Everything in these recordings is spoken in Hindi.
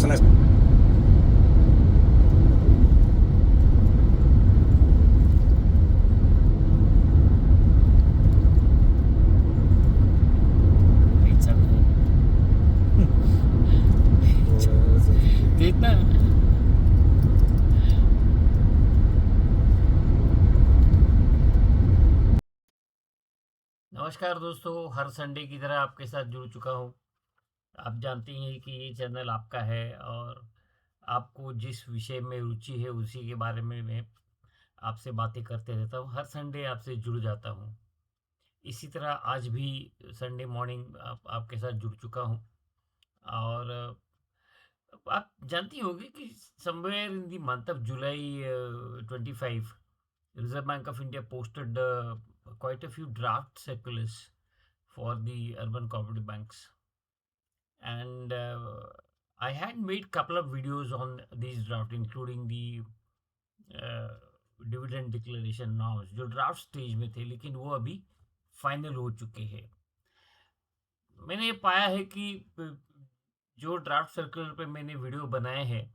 persona कितना नमस्कार दोस्तों, हर संडे की तरह आपके साथ जुड़ चुका हूँ। आप जानते ही हैं कि ये चैनल आपका है और आपको जिस विषय में रुचि है उसी के बारे में मैं आपसे बातें करते रहता हूँ। हर संडे आपसे जुड़ जाता हूँ। इसी तरह आज भी संडे मॉर्निंग आपके साथ जुड़ चुका हूँ। और आप जानती होंगे कि somewhere in the month of July 25 Reserve Bank of India posted quite a few draft circulars for the urban cooperative banks, and I had made couple of videos on these draft, including the uh, dividend declaration norms जो ड्राफ्ट स्टेज में थे, लेकिन वो अभी फाइनल हो चुके हैं। मैंने ये पाया है कि जो ड्राफ्ट सर्कुलर पे मैंने वीडियो बनाए हैं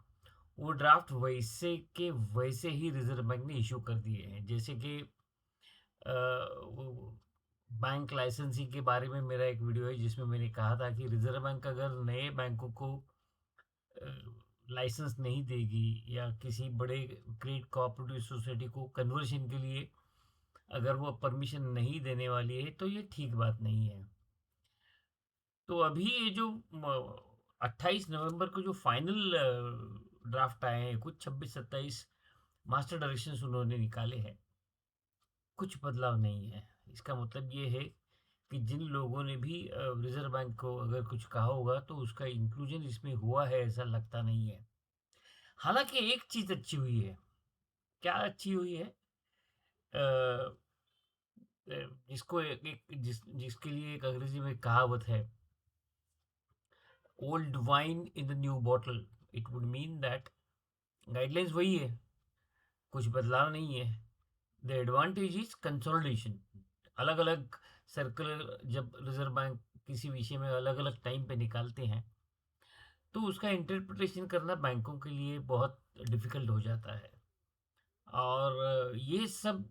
वो ड्राफ्ट वैसे के वैसे ही रिजर्व बैंक ने इशू कर दिए हैं। जैसे कि बैंक लाइसेंसिंग के बारे में मेरा एक वीडियो है जिसमें मैंने कहा था कि रिजर्व बैंक अगर नए बैंकों को लाइसेंस नहीं देगी या किसी बड़े क्रेडिट कोऑपरेटिव सोसाइटी को कन्वर्शन के लिए अगर वो परमिशन नहीं देने वाली है तो ये ठीक बात नहीं है। तो अभी ये जो 28 नवंबर को जो फाइनल ड्राफ्ट आए हैं, कुछ 26-27 मास्टर डायरेक्शंस उन्होंने निकाले हैं, कुछ बदलाव नहीं है। इसका मतलब ये है कि जिन लोगों ने भी रिजर्व बैंक को अगर कुछ कहा होगा तो उसका इंक्लूजन इसमें हुआ है ऐसा लगता नहीं है। हालांकि एक चीज अच्छी हुई है। क्या अच्छी हुई है? अ, जिसको जिसके लिए एक अंग्रेजी में कहावत है, old wine in the new bottle. It would mean that guidelines वही है, कुछ बदलाव नहीं है। The advantage is consolidation. अलग अलग सर्कुलर जब रिजर्व बैंक किसी विषय में अलग अलग टाइम पे निकालते हैं तो उसका इंटरप्रिटेशन करना बैंकों के लिए बहुत डिफिकल्ट हो जाता है। और ये सब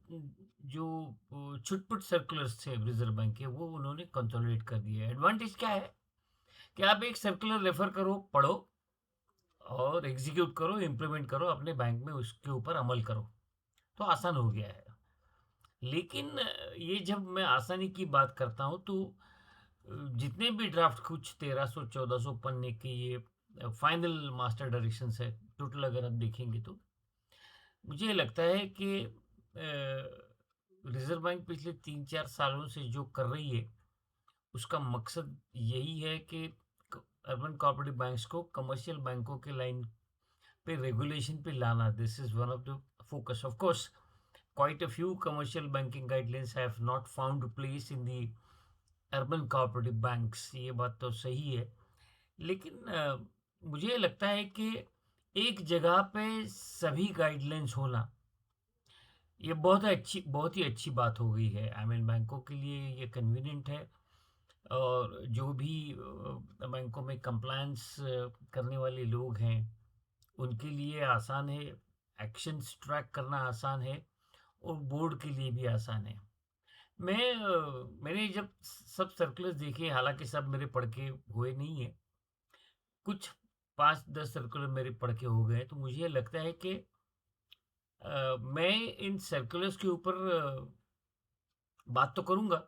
जो छुटपुट सर्कुलर्स थे रिजर्व बैंक के वो उन्होंने कंसोलिडेट कर दिए। एडवांटेज क्या है कि आप एक सर्कुलर रेफर करो, पढ़ो और एग्जीक्यूट करो, इम्प्लीमेंट करो, अपने बैंक में उसके ऊपर अमल करो, तो आसान हो गया है। लेकिन ये जब मैं आसानी की बात करता हूँ तो जितने भी ड्राफ्ट, कुछ 1300-1400 पन्ने के ये फाइनल मास्टर डायरेक्शंस है टोटल, अगर आप देखेंगे तो मुझे लगता है कि रिजर्व बैंक पिछले 3-4 सालों से जो कर रही है उसका मकसद यही है कि अर्बन कोऑपरेटिव बैंक्स को कमर्शियल बैंकों के लाइन पे रेगुलेशन पे लाना। This is one of the focus. Of course quite a few commercial banking guidelines have not found place in the urban cooperative banks, ये बात तो सही है। लेकिन मुझे लगता है कि एक जगह पे सभी गाइडलाइंस होना ये बहुत ही अच्छी बात हो गई है। आई मीन बैंकों के लिए ये कन्वीनियंट है और जो भी बैंकों में कंप्लायंस करने वाले लोग हैं उनके लिए आसान है, एक्शंस ट्रैक करना आसान है और बोर्ड के लिए भी आसान है। मैंने जब सब सर्कुलर्स देखे, हालांकि सब मेरे पढ़ के हुए नहीं है, कुछ 5-10 सर्कुलर मेरे पढ़ के हो गए, तो मुझे लगता है कि मैं इन सर्कुलर्स के ऊपर बात तो करूंगा,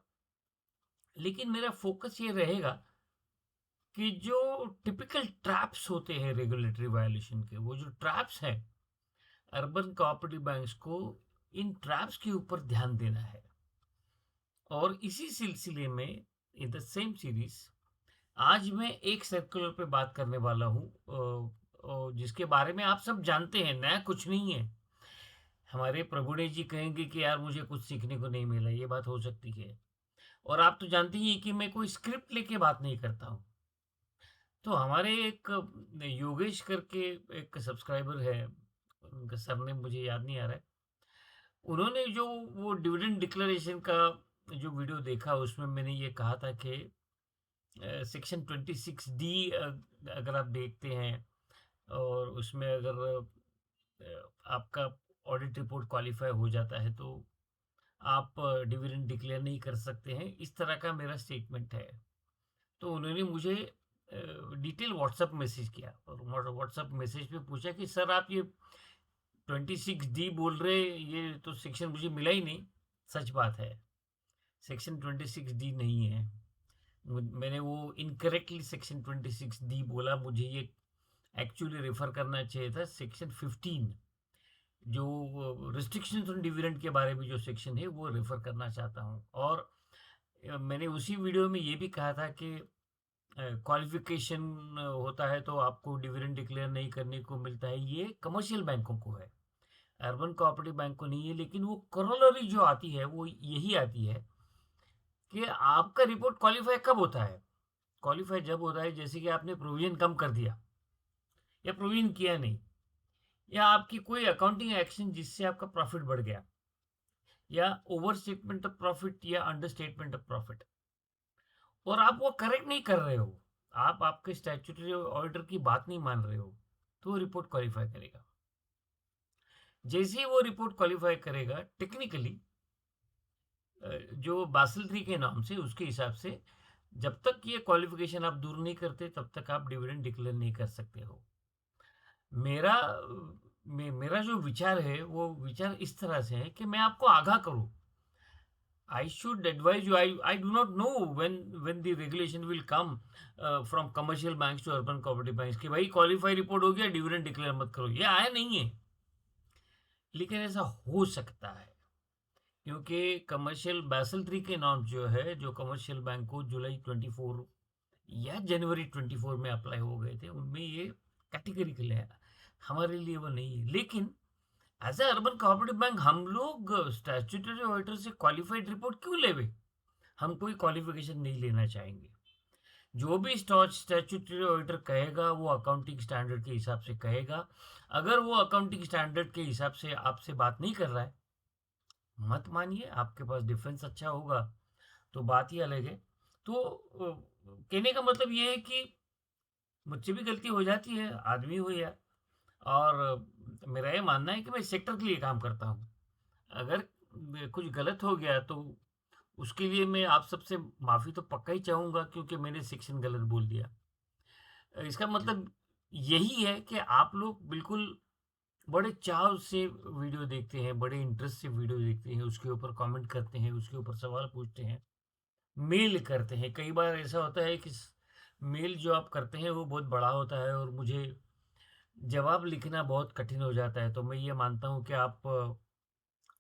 लेकिन मेरा फोकस ये रहेगा कि जो टिपिकल ट्रैप्स होते हैं रेगुलेटरी वायलेशन के, वो जो ट्रैप्स हैं अर्बन कोऑपरेटिव बैंक्स को इन ट्रैप्स के ऊपर ध्यान देना है। और इसी सिलसिले में इन द सेम सीरीज आज मैं एक सर्कुलर पे बात करने वाला हूँ जिसके बारे में आप सब जानते हैं, नया कुछ नहीं है। हमारे प्रभुदेव जी कहेंगे कि यार मुझे कुछ सीखने को नहीं मिला, ये बात हो सकती है। और आप तो जानते ही हैं कि मैं कोई स्क्रिप्ट लेके बात नहीं करता हूँ। तो हमारे एक योगेश करके एक सब्सक्राइबर है, उनका सरनेम मुझे याद नहीं आ रहा है। उन्होंने जो वो डिविडेंड डिक्लेरेशन का जो वीडियो देखा उसमें मैंने ये कहा था कि सेक्शन 26D अगर आप देखते हैं और उसमें अगर आपका ऑडिट रिपोर्ट क्वालिफाई हो जाता है तो आप डिविडेंड डिक्लेयर नहीं कर सकते हैं। इस तरह का मेरा स्टेटमेंट है। तो उन्होंने मुझे डिटेल व्हाट्सएप मैसेज किया और व्हाट्सएप मैसेज पे पूछा कि सर आप ये 26D बोल रहे, ये तो सेक्शन मुझे मिला ही नहीं। सच बात है, सेक्शन 26D नहीं है। मैंने वो इनकरेक्टली सेक्शन 26D बोला। मुझे ये एक्चुअली रेफर करना चाहिए था सेक्शन 15, जो रिस्ट्रिक्शंस ऑन डिविडेंड के बारे में जो सेक्शन है वो रेफर करना चाहता हूँ। और मैंने उसी वीडियो में ये भी कहा था कि क्वालिफिकेशन होता है तो आपको डिविडेंड डिक्लेयर नहीं करने को मिलता है, ये कमर्शियल बैंकों को है, अर्बन कोऑपरेटिव बैंक को नहीं है। लेकिन वो करोलरी जो आती है वो यही आती है कि आपका रिपोर्ट क्वालिफाई कब होता है। क्वालिफाई जब होता है जैसे कि आपने प्रोविजन कम कर दिया या प्रोविजन किया नहीं, या आपकी कोई अकाउंटिंग एक्शन जिससे आपका प्रॉफिट बढ़ गया, या ओवर स्टेटमेंट ऑफ प्रॉफिट या अंडर स्टेटमेंट ऑफ प्रॉफिट, और आप वो करेक्ट नहीं कर रहे हो, आप आपके स्टैट्यूटरी ऑर्डर की बात नहीं मान रहे हो, तो वो रिपोर्ट क्वालिफाई करेगा। जैसे ही वो रिपोर्ट क्वालिफाई करेगा टेक्निकली, जो बासिल 3 के नाम से उसके हिसाब से, जब तक ये क्वालिफिकेशन आप दूर नहीं करते तब तक आप डिविडेंड डिक्लेयर नहीं कर सकते हो। मेरा मेरा जो विचार है वो विचार इस तरह से है कि मैं आपको आगाह करूं। I should advise you. I do not know when the regulation will come from commercial banks to urban cooperative banks कि भाई क्वालिफाई रिपोर्ट हो गया, डिविडेंड डिक्लेयर मत करो, ये आया नहीं है। लेकिन ऐसा हो सकता है क्योंकि कमर्शियल बैसल 3 के नॉर्म्स जो है, जो कमर्शियल बैंक को जुलाई 24 या जनवरी 24 में अप्लाई हो गए थे, उनमें ये कैटेगरिकल है। हमारे लिए वो नहीं है। लेकिन as a urban cooperative bank हम लोग स्टैट्यूटरी ऑडिटर से क्वालिफाइड रिपोर्ट क्यों लेवे? हम कोई क्वालिफिकेशन नहीं लेना चाहेंगे। जो भी स्टैट्यूटरी ऑडिटर कहेगा वो अकाउंटिंग स्टैंडर्ड के हिसाब से कहेगा। अगर वो अकाउंटिंग स्टैंडर्ड के हिसाब से आपसे बात नहीं कर रहा है, मत मानिए। आपके पास डिफेंस अच्छा होगा तो बात ही अलग है। तो कहने का मतलब ये है कि मुझसे भी गलती हो जाती है, आदमी हो यार। और मेरा ये मानना है कि मैं सेक्टर के लिए काम करता हूँ। अगर कुछ गलत हो गया तो उसके लिए मैं आप सबसे माफ़ी तो पक्का ही चाहूँगा, क्योंकि मैंने सेक्शन गलत बोल दिया। इसका मतलब यही है कि आप लोग बिल्कुल बड़े चाव से वीडियो देखते हैं, बड़े इंटरेस्ट से वीडियो देखते हैं, उसके ऊपर कमेंट करते हैं, उसके ऊपर सवाल पूछते हैं, मेल करते हैं। कई बार ऐसा होता है कि मेल जो आप करते हैं वो बहुत बड़ा होता है और मुझे जवाब लिखना बहुत कठिन हो जाता है। तो मैं ये मानता हूँ कि आप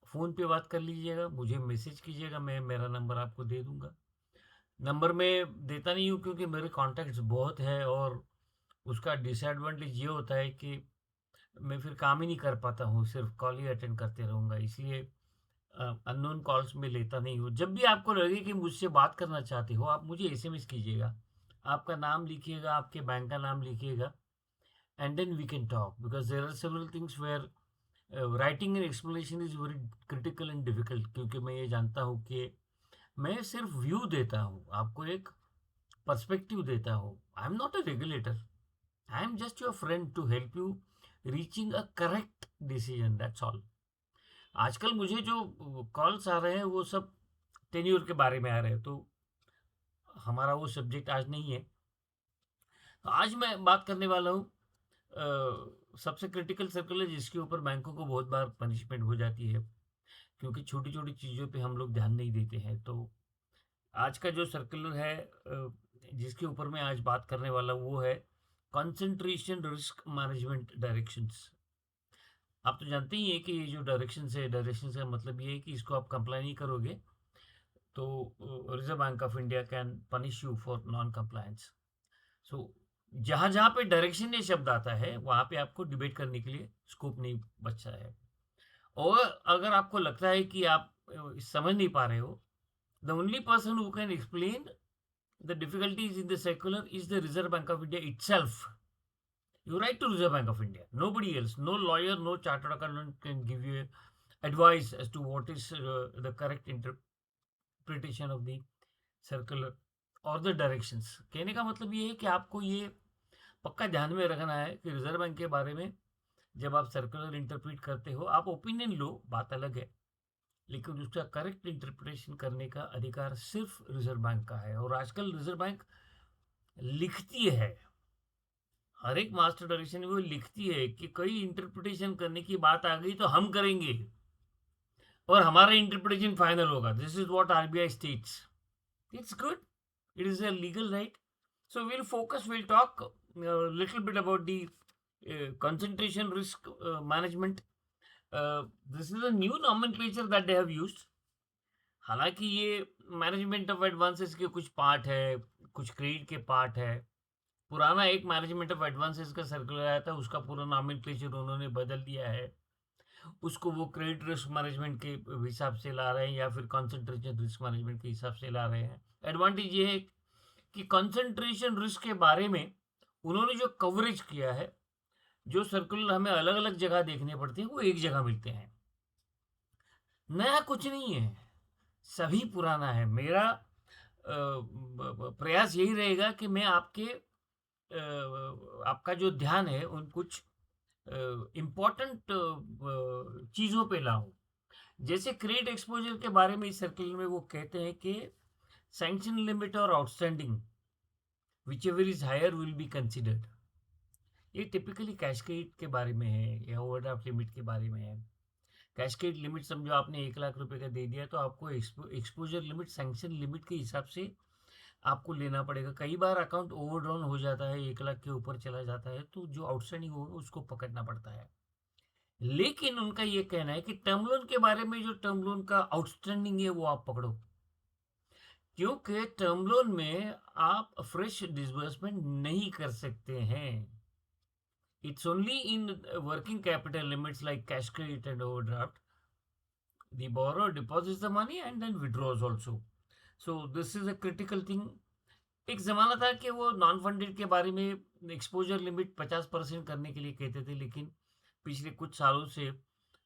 फ़ोन पे बात कर लीजिएगा, मुझे मैसेज कीजिएगा, मैं मेरा नंबर आपको दे दूँगा। नंबर मैं देता नहीं हूँ क्योंकि मेरे कॉन्टैक्ट्स बहुत हैं, और उसका डिसएडवांटेज ये होता है कि मैं फिर काम ही नहीं कर पाता हूँ, सिर्फ़ कॉल ही अटेंड करते रहूँगा। इसलिए अननोन कॉल्स मैं लेता नहीं हूँ। जब भी आपको लगे कि मुझसे बात करना चाहते हो, आप मुझे एसएमएस कीजिएगा। आपका नाम लिखिएगा, आपके बैंक का नाम लिखिएगा, and then we can talk, because there are several things where writing an explanation is very critical and difficult, क्योंकि मैं ये जानता हूँ कि मैं सिर्फ़ व्यू देता हूँ, आपको एक पर्सपेक्टिव देता हूँ। I am not a regulator, I am just your friend to help you reaching a correct decision, that's all. आजकल मुझे जो कॉल्स आ रहे हैं वो सब टेन्योर के बारे में आ रहे हैं, तो हमारा वो सब्जेक्ट आज नहीं है। तो आज मैं बात करने वाला हूँ सबसे क्रिटिकल सर्कुलर जिसके ऊपर बैंकों को बहुत बार पनिशमेंट हो जाती है, क्योंकि छोटी-छोटी चीज़ों पे हम लोग ध्यान नहीं देते हैं। तो आज का जो सर्कुलर है जिसके ऊपर मैं आज बात करने वाला हूँ वो है कंसंट्रेशन रिस्क मैनेजमेंट डायरेक्शंस। आप तो जानते ही हैं कि ये जो डायरेक्शंस का मतलब ये है कि इसको आप कंप्लाई नहीं करोगे तो Reserve Bank of India can punish you for non compliance. So जहाँ जहाँ पे डायरेक्शन ये शब्द आता है वहाँ पे आपको डिबेट करने के लिए स्कोप नहीं बचता है। और अगर आपको लगता है कि आप समझ नहीं पा रहे हो, the only person who can explain the difficulties in the circular is the reserve Bank of India itself. You write to Reserve Bank of India. Nobody else, no lawyer, no chartered accountant can give you advice as to what is the correct interpretation of the circular or the directions. कहने का मतलब ये है कि आपको ये पक्का ध्यान में रखना है कि रिजर्व बैंक के बारे में जब आप सर्कुलर इंटरप्रेट करते हो, आप ओपिनियन लो, बात अलग है, लेकिन उसका करेक्ट इंटरप्रिटेशन करने का अधिकार सिर्फ रिजर्व बैंक का है। और आजकल रिजर्व बैंक लिखती है, हर एक मास्टर डायरेक्शन में वो लिखती है कि कई इंटरप्रिटेशन करने की बात आ गई तो हम करेंगे और हमारा इंटरप्रिटेशन फाइनल होगा। This is what RBI states. It's good, it is a legal right. So we'll talk a little bit about the concentration risk management. This is a new nomenclature that they have used. हालांकि ये मैनेजमेंट ऑफ एडवांसेस के कुछ पार्ट है, कुछ क्रेडिट के पार्ट है। पुराना एक मैनेजमेंट ऑफ एडवांसेस का सर्कुलर आया था, उसका पूरा नॉमेनक्लेचर उन्होंने बदल दिया है। उसको वो क्रेडिट रिस्क मैनेजमेंट के हिसाब से ला रहे हैं या फिर कॉन्सेंट्रेशन रिस्क मैनेजमेंट के हिसाब से ला रहे हैं। एडवांटेज ये है कि कंसंट्रेशन रिस्क के बारे में उन्होंने जो कवरेज किया है, जो सर्कुलर हमें अलग अलग जगह देखने पड़ते हैं, वो एक जगह मिलते हैं। नया कुछ नहीं है, सभी पुराना है। मेरा प्रयास यही रहेगा कि मैं आपका जो ध्यान है उन कुछ इम्पोर्टेंट चीज़ों पे लाऊं। जैसे क्रेडिट एक्सपोजर के बारे में इस सर्कुलर में वो कहते हैं कि सैंक्शन लिमिट और outstanding whichever is higher will be considered। ये टिपिकली कैशकेड के बारे में है या ओवरड्राफ्ट लिमिट के बारे में है। कैशकेड लिमिट समझो आपने 1 लाख रुपए का दे दिया तो आपको एक्सपोजर लिमिट सैंक्शन लिमिट के हिसाब से आपको लेना पड़ेगा। कई बार अकाउंट ओवरड्रॉन हो जाता है, 1 लाख के ऊपर चला जाता है, तो जो आउटस्टैंडिंग होगा उसको पकड़ना पड़ता है। लेकिन उनका ये कहना है कि टर्म लोन के बारे में जो टर्म लोन का आउटस्टैंडिंग है वो आप पकड़ो, क्योंकि टर्म लोन में आप फ्रेश डिसबर्समेंट नहीं कर सकते हैं। It's only in working capital limits like cash credit and overdraft the borrower deposits the money and then withdraws also. So this is a critical thing। एक ज़माना था कि वो नॉन फंडेड के बारे में एक्सपोजर लिमिट 50% करने के लिए कहते थे, लेकिन पिछले कुछ सालों से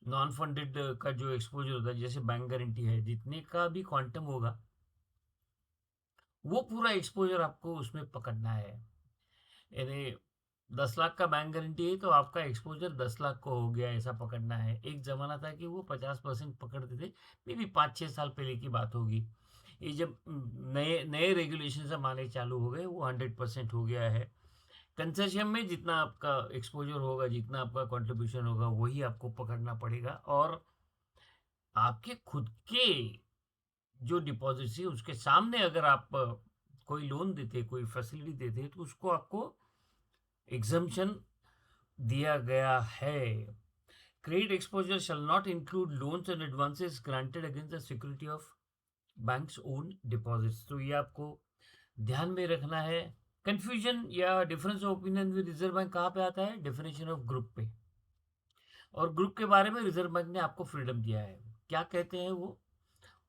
नॉन फंडेड का जो एक्सपोजर होता है, जैसे बैंक गारंटी है, जितने का भी क्वांटम होगा वो पूरा एक्सपोजर आपको उसमें पकड़ना है। यानी 10 लाख का बैंक गारंटी है तो आपका एक्सपोजर 10 लाख को हो गया, ऐसा पकड़ना है। एक ज़माना था कि वो 50% पकड़ते थे, मे बी 5-6 साल पहले की बात होगी। ये जब नए नए रेगुलेशन सब आने चालू हो गए, वो 100% हो गया है। कंसेशन में जितना आपका एक्सपोजर होगा, जितना आपका कंट्रीब्यूशन होगा, वही आपको पकड़ना पड़ेगा। और आपके खुद के जो डिपॉजिट है उसके सामने अगर आप कोई लोन देते, कोई फैसिलिटी देते, तो उसको आपको एग्जम्पशन दिया गया है। Credit exposure shall not include loans and advances granted against the security of banks own deposits. तो ये आपको ध्यान में रखना है। कंफ्यूजन या difference of opinion with reserve bank कहाँ पे आता है? डेफिनेशन ऑफ ग्रुप पे। और ग्रुप के बारे में रिजर्व बैंक ने आपको फ्रीडम दिया है। क्या कहते हैं वो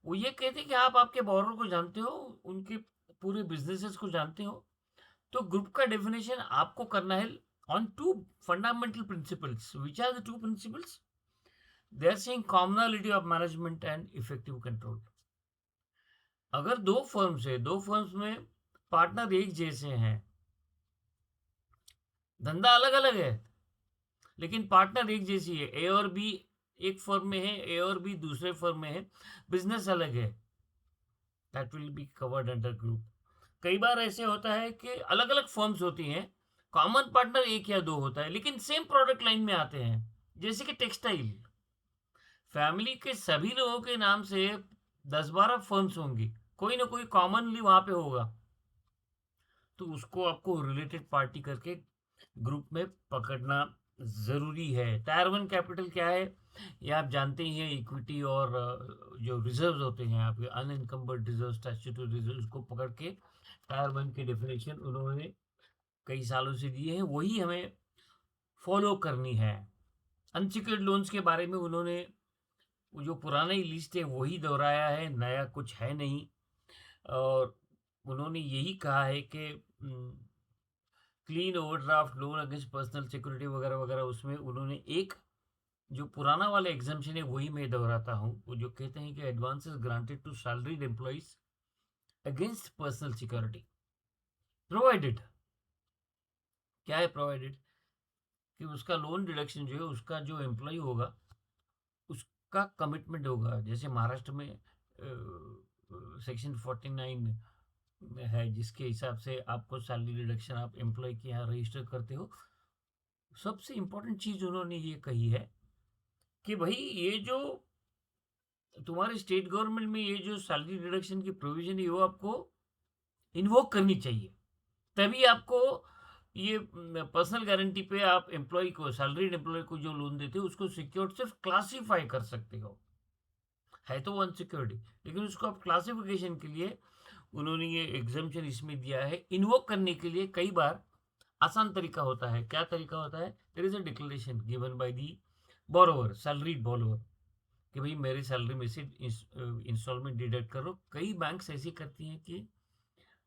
ये कहते हैं कि आप आपके बोरोर को जानते हो, उनके पूरे बिजनेसेस को जानते हो, तो ग्रुप का डेफिनेशन आपको करना है on two fundamental principles। Which are the two principles? They are saying commonality of management and effective control। अगर दो फर्म्स में पार्टनर एक जैसे हैं, धंधा अलग अलग है लेकिन पार्टनर एक जैसी है, ए और बी एक फर्म में है, ए और बी दूसरे फर्म में है, बिजनेस अलग है, that will be covered under group. कई बार ऐसे होता है कि अलग अलग फर्म्स होती हैं, कॉमन पार्टनर एक या दो होता है, लेकिन सेम प्रोडक्ट लाइन में आते हैं। जैसे कि टेक्सटाइल, फैमिली के सभी लोगों के नाम से 10-12 फर्म्स होंगी, कोई ना कोई कॉमनली वहां पे होगा, तो उसको आपको रिलेटेड पार्टी करके ग्रुप में पकड़ना ज़रूरी है। टायर 1 कैपिटल क्या है ये आप जानते ही हैं। इक्विटी और जो रिजर्व्स होते हैं आपके अनइनकम्बर्ड रिजर्व, स्टैट्यूटरी रिजर्व को पकड़ के टायर 1 की डेफिनेशन उन्होंने कई सालों से दिए हैं, वही हमें फॉलो करनी है। अनसिक्योर्ड लोन्स के बारे में उन्होंने जो पुराना ही लिस्ट है वही दोहराया है, नया कुछ है नहीं। और उन्होंने यही कहा है कि clean overdraft, loan against personal security वगैरह वगैरह, उसमें उन्होंने एक जो पुराना वाला एग्जाम्पशन है वही मैं दोहराता हूँ। वो जो कहते हैं कि advances granted to salaried employees against personal security provided. क्या है प्रोवाइडेड कि उसका लोन डिडक्शन जो है उसका जो एम्प्लॉय होगा उसका कमिटमेंट होगा। जैसे महाराष्ट्र में सेक्शन 49 है जिसके हिसाब से आपको सैलरी डिडक्शन आप एम्प्लॉय के यहाँ रजिस्टर करते हो। सबसे इम्पोर्टेंट चीज़ उन्होंने ये कही है कि भाई ये जो तुम्हारे स्टेट गवर्नमेंट में ये जो सैलरी डिडक्शन की प्रोविजन है वो आपको इन्वोक करनी चाहिए। तभी आपको ये पर्सनल गारंटी पे आप एम्प्लॉय को सैलरीड एम्प्लॉय को जो लोन देते हो उसको सिक्योर्ड सिर्फ क्लासिफाई कर सकते हो। है तो वन सिक्योरिटी लेकिन उसको आप क्लासिफिकेशन के लिए उन्होंने ये एग्जाम्पशन इसमें दिया है। इन्वोक करने के लिए कई बार आसान तरीका होता है। क्या तरीका होता है? There is a declaration given by the borrower, salaried borrower, कि भाई मेरी सैलरी में से इंस्टॉलमेंट डिडक्ट करो। कई बैंक्स ऐसी करती हैं कि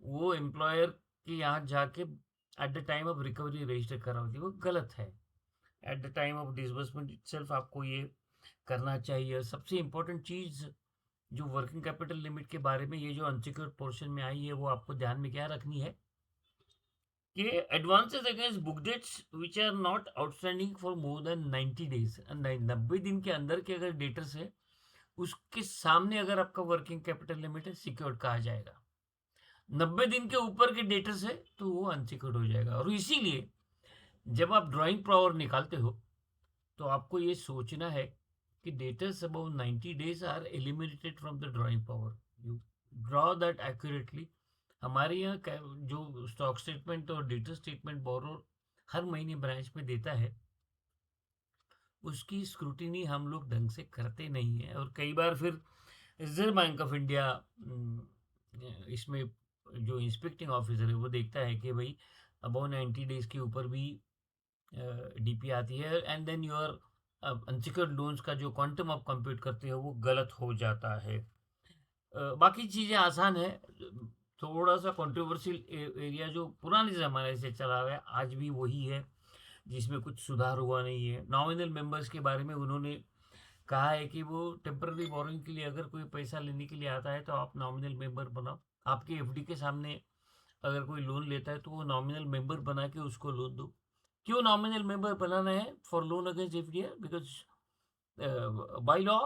वो एम्प्लॉयर के यहाँ जाके at the time of recovery register करा होती है, वो गलत है। At the time of disbursement itself आपको ये करना चाहिए। सबसे इम्पोर्टेंट चीज़ जो वर्किंग कैपिटल लिमिट के बारे में ये जो अनसिक्योर्ड पोर्शन में आई है वो आपको ध्यान में क्या रखनी है कि advances against book debts which are not outstanding for more than 90 days, 90 दिन के अंदर के अगर डेटर्स है उसके सामने अगर आपका वर्किंग कैपिटल लिमिट है सिक्योर्ड कहा जाएगा। 90 दिन के ऊपर के डेटर्स है तो वो अनसिक्योर्ड हो जाएगा। और इसीलिए जब आप ड्राइंग पावर निकालते हो तो आपको ये सोचना है कि debtors above 90 days are eliminated from the drawing power. You draw that accurately. हमारे यहाँ जो स्टॉक स्टेटमेंट और डेटर स्टेटमेंट बोरो हर महीने ब्रांच में देता है उसकी स्क्रूटिनी हम लोग ढंग से करते नहीं है। और कई बार फिर रिजर्व बैंक ऑफ इंडिया इसमें जो इंस्पेक्टिंग ऑफिसर है वो देखता है कि भाई अबाउ 90 डेज के ऊपर भी डीपी आती है and then your unsecured loans का जो क्वांटम आप कंप्यूट करते हो वो गलत हो जाता है। बाकी चीज़ें आसान है। थोड़ा सा कंट्रोवर्शियल एरिया जो पुराने ज़माने से चला रहा है आज भी वही है जिसमें कुछ सुधार हुआ नहीं है। नॉमिनल मेंबर्स के बारे में उन्होंने कहा है कि वो टेम्पररी बोरिंग के लिए अगर कोई पैसा लेने के लिए आता है तो आप नॉमिनल मेंबर बनाओ। आपके एफडी के सामने अगर कोई लोन लेता है तो वो नॉमिनल मेंबर बना के उसको लोन दो। क्यों नॉमिनल मेंबर बनाना है for loan against FDR? Because by law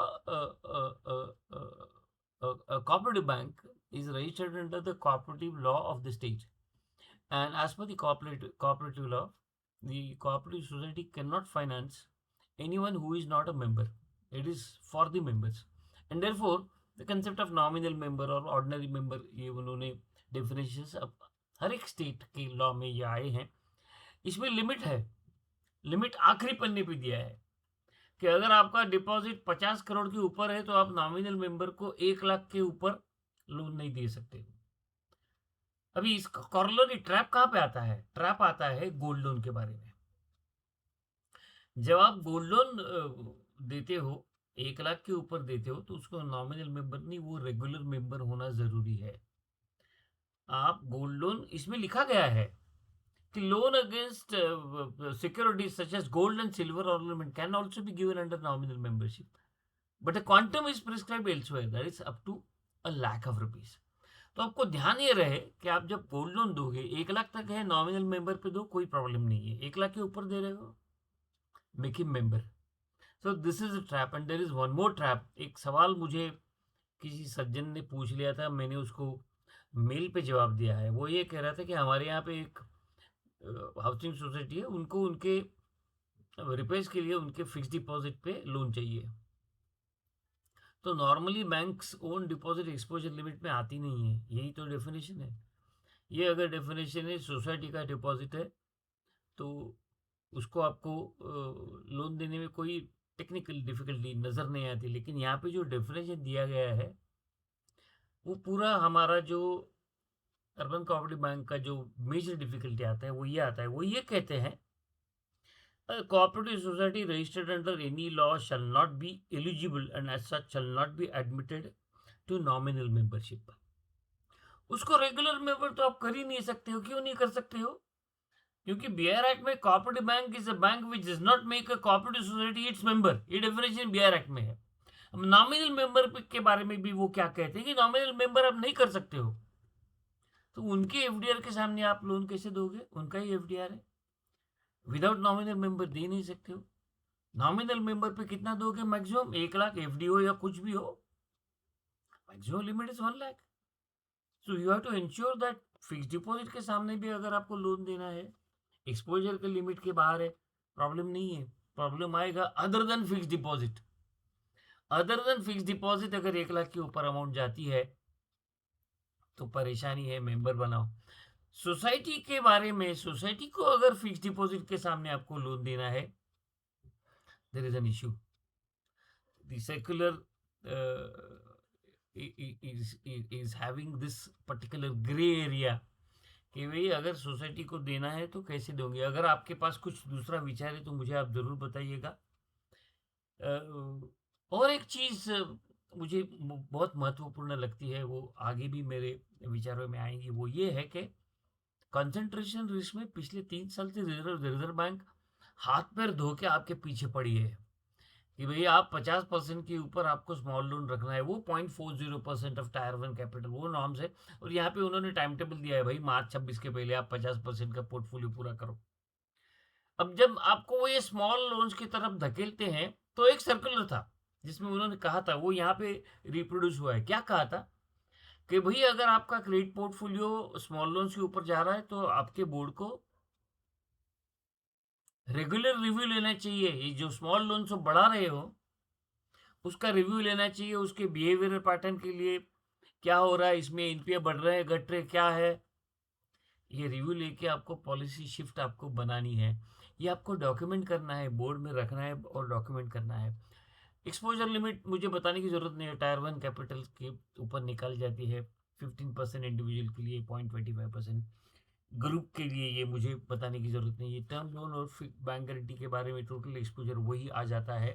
a cooperative bank is registered under the cooperative law of the state, and as per the cooperative law the cooperative society cannot finance anyone who is not a member. It is for the members, and therefore the concept of nominal member or ordinary member ये उन्होंने definitions अब हर एक स्टेट के लॉ में ये आए हैं। इसमें लिमिट है। लिमिट आखिरी पन्ने पे दिया है कि अगर आपका डिपॉजिट 50 करोड़ के ऊपर है तो आप नॉमिनल मेंबर को 1 लाख के ऊपर लोन नहीं दे सकते। अभी इसका कॉर्लरी ट्रैप कहाँ पे आता है? ट्रैप आता है गोल्ड लोन के बारे में। जब आप गोल्ड लोन देते हो 1 लाख के ऊपर देते हो तो उसको नॉमिनल मेंबर नहीं वो रेगुलर मेंबर होना जरूरी है। आप गोल्ड लोन इसमें लिखा गया है कि loan against securities such as gold and silver ornament can also be given under nominal membership but a quantum is prescribe elsewhere that is up to a lakh of rupees. तो आपको ध्यान ये रहे कि आप जब गोल्ड लोन दोगे 1 लाख तक है नॉमिनल मेंबर पे दो कोई प्रॉब्लम नहीं है। 1 लाख के ऊपर दे रहे हो make him member. So this is a trap and there is one more trap. एक सवाल मुझे किसी सज्जन ने पूछ लिया था, मैंने उसको मेल पे जवाब दिया है। वो ये कह रहा था कि हमारे यहाँ पे एक हाउसिंग सोसाइटी है, उनको उनके रिपेयर्स के लिए उनके फिक्स डिपॉजिट पे लोन चाहिए। तो normally banks own deposit exposure limit में आती नहीं है। यही तो डेफिनेशन है। ये अगर डेफिनेशन है सोसाइटी का डिपॉजिट है तो उसको आपको लोन देने में कोई टेक्निकल डिफिकल्टी नज़र नहीं आती। लेकिन यहाँ पे जो डेफिनेशन दिया गया है वो पूरा हमारा जो अर्बन कोऑपरेटिव बैंक का जो मेजर डिफिकल्टी आता है वो ये आता है। वो ये कहते हैं cooperative society registered under any law shall not be eligible and as such shall not be admitted to nominal membership। उसको रेगुलर मेंबर तो आप कर ही नहीं सकते हो। क्यों नहीं कर सकते हो? क्योंकि बीआर एक्ट में cooperative bank is a bank which does not make a cooperative society its member. ये डेफिनेशन बीआर एक्ट में है। अब नॉमिनल मेंबर के बारे में भी वो क्या कहते हैं कि नॉमिनल मेंबर आप नहीं कर सकते हो। तो उनके एफडीआर के सामने आप लोन कैसे दोगे? उनका ही एफडीआर है। विदाउट नॉमिनल मेंबर दे नहीं सकते हो। नॉमिनल मेंबर पे कितना दोगे मैक्सिमम? 1 लाख, एफडी हो या कुछ भी हो, maximum limit is 1 lakh. So you have to ensure that fix deposit के सामने भी अगर आपको लोन देना है, एक्सपोजर के लिमिट के बाहर है, प्रॉब्लम नहीं है। प्रॉब्लम आएगा other than fix deposit. Other than fix deposit अगर 1 लाख के ऊपर अमाउंट जाती है तो परेशानी है, मेंबर बनाओ। सोसाइटी के बारे में, सोसाइटी को अगर फिक्स डिपॉजिट के सामने आपको लोन देना है, there is an issue. The secular is having this particular gray area कि भाई अगर सोसाइटी को देना है तो कैसे दोगे। अगर आपके पास कुछ दूसरा विचार है तो मुझे आप ज़रूर बताइएगा। और एक चीज़ मुझे बहुत महत्वपूर्ण लगती है, वो आगे भी मेरे विचारों में आएंगी, वो ये है कि कंसंट्रेशन रिस्क में पिछले 3 साल से रिजर्व बैंक हाथ पैर धो के आपके पीछे पड़ी है कि भाई आप 50% के ऊपर आपको स्मॉल लोन रखना है। वो 0.40% ऑफ टायर 1 कैपिटल, वो नॉर्म्स है। और यहाँ पे उन्होंने टाइम टेबल दिया है, भाई मार्च 26 के पहले आप 50% का पोर्टफोलियो पूरा करो। अब जब आपको वो ये स्मॉल लोन्स की तरफ धकेलते हैं, तो एक सर्कुलर था जिसमें उन्होंने कहा था, वो यहाँ पे रिप्रोड्यूस हुआ है। क्या कहा था कि भाई अगर आपका क्रेडिट पोर्टफोलियो स्मॉल लोन्स के ऊपर जा रहा है तो आपके बोर्ड को रेगुलर रिव्यू लेना चाहिए। ये जो स्मॉल लोन्स बढ़ा रहे हो उसका रिव्यू लेना चाहिए, उसके बिहेवियर पैटर्न के लिए क्या हो रहा है, इसमें एनपीए बढ़ रहे हैं, घट रहे, क्या है। ये रिव्यू लेके आपको पॉलिसी शिफ्ट आपको बनानी है, ये आपको डॉक्यूमेंट करना है, बोर्ड में रखना है और डॉक्यूमेंट करना है। एक्सपोजर लिमिट मुझे बताने की ज़रूरत नहीं है, टायर 1 कैपिटल के ऊपर निकाल जाती है। 15% इंडिविजुअल के लिए, 0.25% ग्रुप के लिए, ये मुझे बताने की ज़रूरत नहीं है। टर्म लोन और बैंक गारंटी के बारे में टोटल एक्सपोजर वही आ जाता है।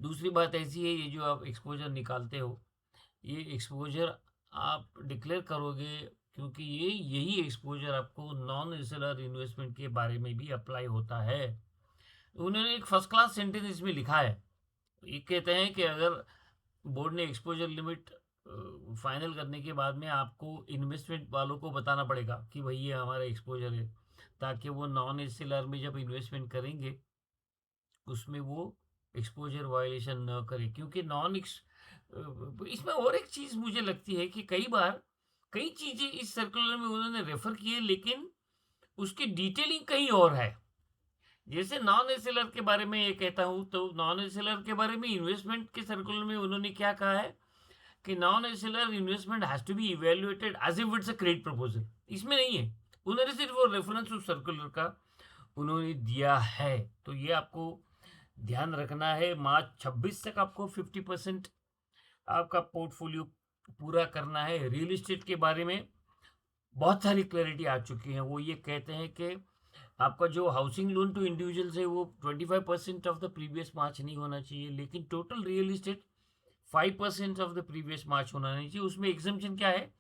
दूसरी बात ऐसी है, ये जो आप एक्सपोजर निकालते हो, ये एक्सपोजर आप डिक्लेयर करोगे, क्योंकि ये यही एक्सपोजर आपको नॉन एसएलआर इन्वेस्टमेंट के बारे में भी अप्लाई होता है। उन्होंने एक फर्स्ट क्लास सेंटेंस इसमें लिखा है। ये कहते हैं कि अगर बोर्ड ने एक्सपोजर लिमिट फाइनल करने के बाद में आपको इन्वेस्टमेंट वालों को बताना पड़ेगा कि भाई ये हमारा एक्सपोजर है, ताकि वो नॉन एसएलआर में जब इन्वेस्टमेंट करेंगे उसमें वो एक्सपोजर वायलेशन न करे। क्योंकि नॉन एक्स इसमें और एक चीज़ मुझे लगती है कि कई बार कई चीज़ें इस सर्कुलर में उन्होंने रेफर की है, लेकिन उसकी डिटेलिंग कहीं और है। जैसे नॉन एसएलआर के बारे में ये कहता हूँ, तो नॉन एसएलआर के बारे में इन्वेस्टमेंट के सर्कुलर में उन्होंने क्या कहा है कि non SLR investment has to be evaluated as if it's a credit proposal. इसमें नहीं है, उन्होंने सिर्फ वो रेफरेंस उस सर्कुलर का उन्होंने दिया है। तो ये आपको ध्यान रखना है। मार्च 26 तक आपको 50% आपका पोर्टफोलियो पूरा करना है। रियल एस्टेट के बारे में बहुत सारी क्लैरिटी आ चुकी है। वो ये कहते हैं कि आपका जो हाउसिंग लोन टू इंडिविजुअल्स है वो 25% ऑफ द प्रीवियस मार्च नहीं होना चाहिए, लेकिन total real estate 5% of the previous March होना नहीं चाहिए। उसमें एग्जाम्पशन क्या है,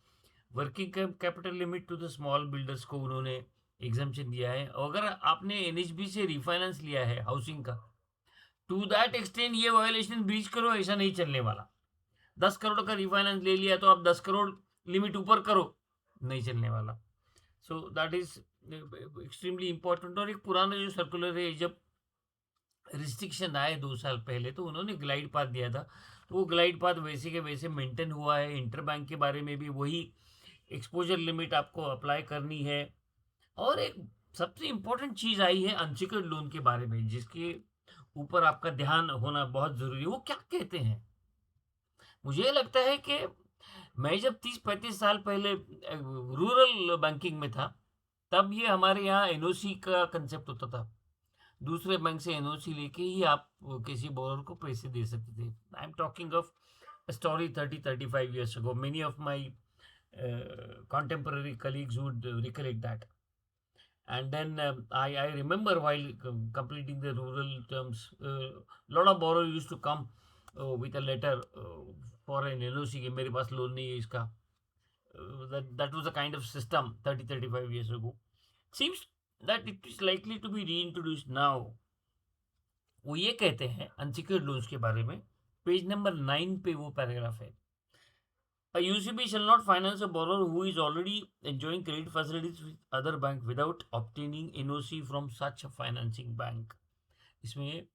working capital limit to the small builders को उन्होंने एग्जाम्पशन दिया है। अगर आपने एनएचबी से रिफाइनेंस लिया है हाउसिंग का, टू दैट एक्सटेंड ये वायोलेशन ब्रीच करो, ऐसा नहीं चलने वाला। 10 करोड़ का रिफाइनेंस ले लिया तो आप 10 करोड़ लिमिट ऊपर करो, नहीं चलने वाला। So that is extremely important. और एक पुराना जो सर्कुलर है, जब रिस्ट्रिक्शन आए 2 साल पहले, तो उन्होंने ग्लाइड पाथ दिया था, तो वो ग्लाइड पाथ वैसे के वैसे मेंटेन हुआ है। इंटर बैंक के बारे में भी वही एक्सपोजर लिमिट आपको अप्लाई करनी है। और एक सबसे इम्पोर्टेंट चीज़ आई है अनसिक्योर्ड लोन के बारे में, जिसके ऊपर आपका ध्यान होना बहुत ज़रूरी है। वो क्या कहते हैं, मुझे लगता है कि मैं जब 30-35 साल पहले रूरल बैंकिंग में था, तब ये हमारे यहाँ एनओसी का कंसेप्ट होता था। दूसरे बैंक से एनओसी लेके ही आप किसी बोरर को पैसे दे सकते थे। I am talking of story 30-35 years ago. Many of my contemporary colleagues would recollect that. And then I remember while completing the rural terms, lot of borrower used to come with a letter for an LOC कि मेरे पास लोन नहीं है इसका। That was a kind of system 30-35 years ago. Seems that it is likely to be reintroduced now. वो ये कहते हैं अनसिक्योर्ड लोन्स के बारे में, पेज नंबर 9 पे वो पैराग्राफ है। A UCB shall not finance a borrower who is already enjoying credit facilities with other bank without obtaining NOC from such a financing bank. इसमें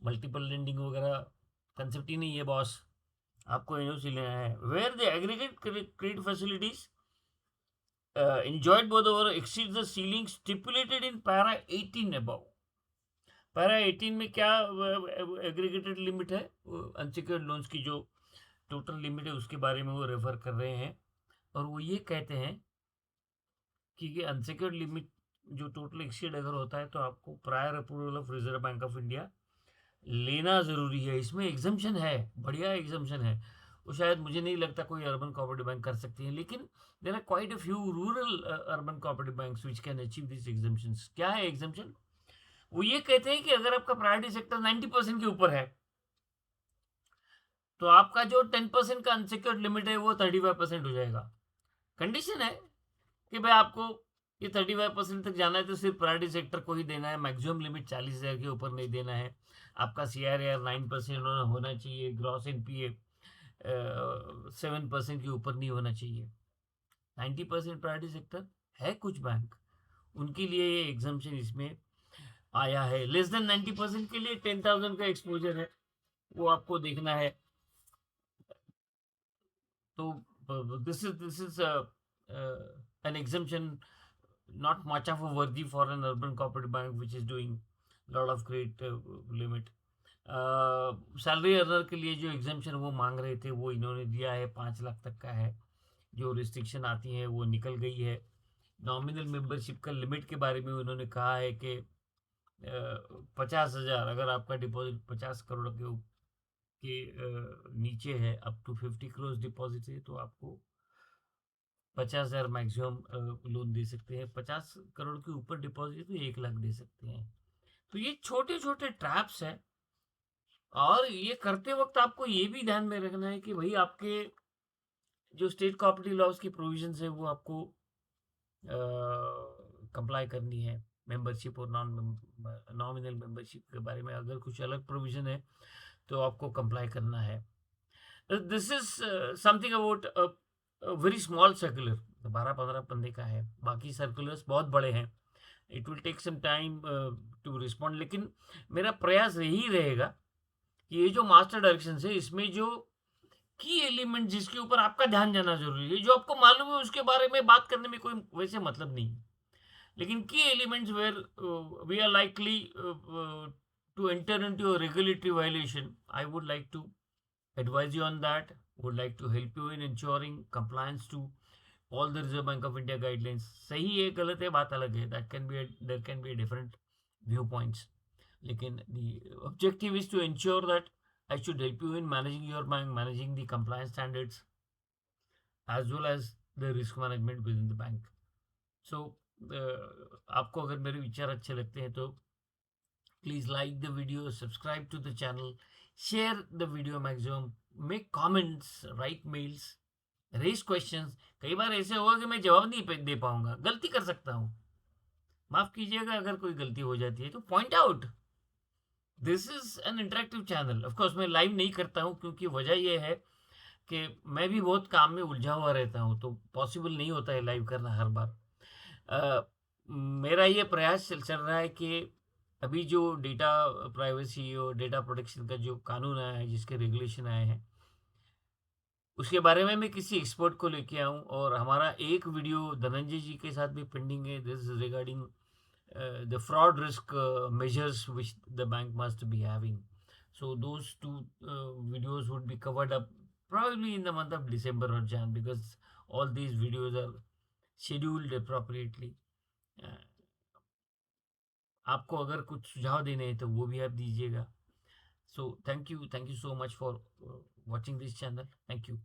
मल्टीपल लेंडिंग वगैरह कंसेप्ट ही नहीं है बॉस, आपको एनओसी लेना है। Where the aggregate credit facilities enjoyed by the borrower exceeds the ceiling stipulated in para 18 above। Para 18 में क्या एग्रीगेटेड लिमिट है, अनसिक्योर्ड लोन्स की जो टोटल लिमिट है उसके बारे में वो रेफर कर रहे हैं, और वो ये कहते हैं कि अनसिक्योर्ड लिमिट जो टोटल एक्सीड अगर होता है तो आपको prior approval of reserve Bank of India लेना ज़रूरी है। इसमें एग्जम्पशन है, बढ़िया एग्जम्पशन है। वो शायद मुझे नहीं लगता कोई अर्बन कोऑपरेटिव बैंक कर सकती है, लेकिन there are quite a few rural urban cooperative banks which can achieve this exemptions. क्या है एग्जम्पशन? वो ये कहते हैं कि अगर आपका प्रायोरिटी सेक्टर 90% के ऊपर है तो आपका जो 10% का अनसिक्योर्ड लिमिट है वो 35% हो जाएगा। कंडीशन है कि भाई आपको ये 35% तक जाना है तो सिर्फ प्रायोरिटी सेक्टर को ही देना है, मैक्सिमम लिमिट 40,000 के ऊपर नहीं देना है। आपका CRAR 9% होना चाहिए, ग्रॉस NPA 7% के ऊपर नहीं होना चाहिए। 90% प्रायोरिटी सेक्टर है कुछ बैंक, उनके लिए ये एग्जम्पशन इसमें आया है। लेस देन 90% के लिए 10,000 का एक्सपोजर है, वो आपको देखना है। तो this is an exemption, not much of a worthy for an urban cooperative bank which is doing lot of great limit। Salary earner के लिए जो एग्जामेशन वो मांग रहे थे वो इन्होंने दिया है, 5 लाख तक का है। जो रिस्ट्रिक्शन आती है वो निकल गई है। नॉमिनल मेंबरशिप का लिमिट के बारे में उन्होंने कहा है कि 50,000 अगर आपका डिपॉजिट 50 करोड़ के नीचे है, अप टू 50 करोड़ डिपॉजिट है तो आपको 50,000 मैक्सिमम लोन दे सकते हैं। 50 करोड़ के ऊपर डिपॉजिट तो 1 लाख दे सकते हैं। तो ये छोटे छोटे ट्रैप्स हैं, और ये करते वक्त आपको ये भी ध्यान में रखना है कि भाई आपके जो स्टेट कोऑपरेटिव लॉज की प्रोविजंस है वो आपको कंप्लाई करनी है। मेंबरशिप और नॉमिनल मेंबरशिप के बारे में अगर कुछ अलग प्रोविजन है तो आपको कंप्लाई करना है। This is something about very small circular, 12-15 पन्ने का है, बाकी सर्कुलर्स बहुत बड़े हैं। It will take some time to respond, लेकिन मेरा प्रयास यही रहेगा कि ये जो मास्टर डायरेक्शन है इसमें जो की एलिमेंट जिसके ऊपर आपका ध्यान जाना जरूरी है, जो आपको मालूम है उसके बारे में बात करने में कोई वैसे मतलब नहीं, लेकिन की elements where we are likely to enter into a regulatory violation, I would like to advise you on that, would like to help you in ensuring compliance to all the Reserve Bank of India guidelines। सही है गलत है बात अलग है, that can be there can be a different viewpoints, लेकिन the objective is to ensure that I should help you in managing your bank, managing the compliance standards as well as the risk management within the bank। so आपको अगर मेरे विचार अच्छे लगते हैं तो please like the video, subscribe to the channel, share the video maximum, make comments, write mails, raise questions। कई बार ऐसे होगा कि मैं जवाब नहीं दे पाऊंगा, गलती कर सकता हूँ, माफ कीजिएगा अगर कोई गलती हो जाती है तो point out. This is an interactive channel. Of course मैं लाइव नहीं करता हूँ क्योंकि वजह यह है कि मैं भी बहुत काम में उलझा हुआ रहता हूँ, तो पॉसिबल नहीं होता है लाइव करना हर बार। मेरा ये प्रयास चल रहा है कि अभी जो डेटा प्राइवेसी और डेटा प्रोटेक्शन का जो कानून आया है, जिसके रेगुलेशन आए हैं, उसके बारे में मैं किसी एक्सपर्ट को लेके आऊँ। और हमारा एक वीडियो धनंजय जी के साथ भी पेंडिंग है, this is regarding the fraud risk measures which the bank must be having. So those two videos would be covered up probably in the month of December or Jan, because all these videos are scheduled appropriately। आपको अगर कुछ सुझाव देने हैं तो वो भी आप दीजिएगा। So thank you so much for watching this channel. Thank you.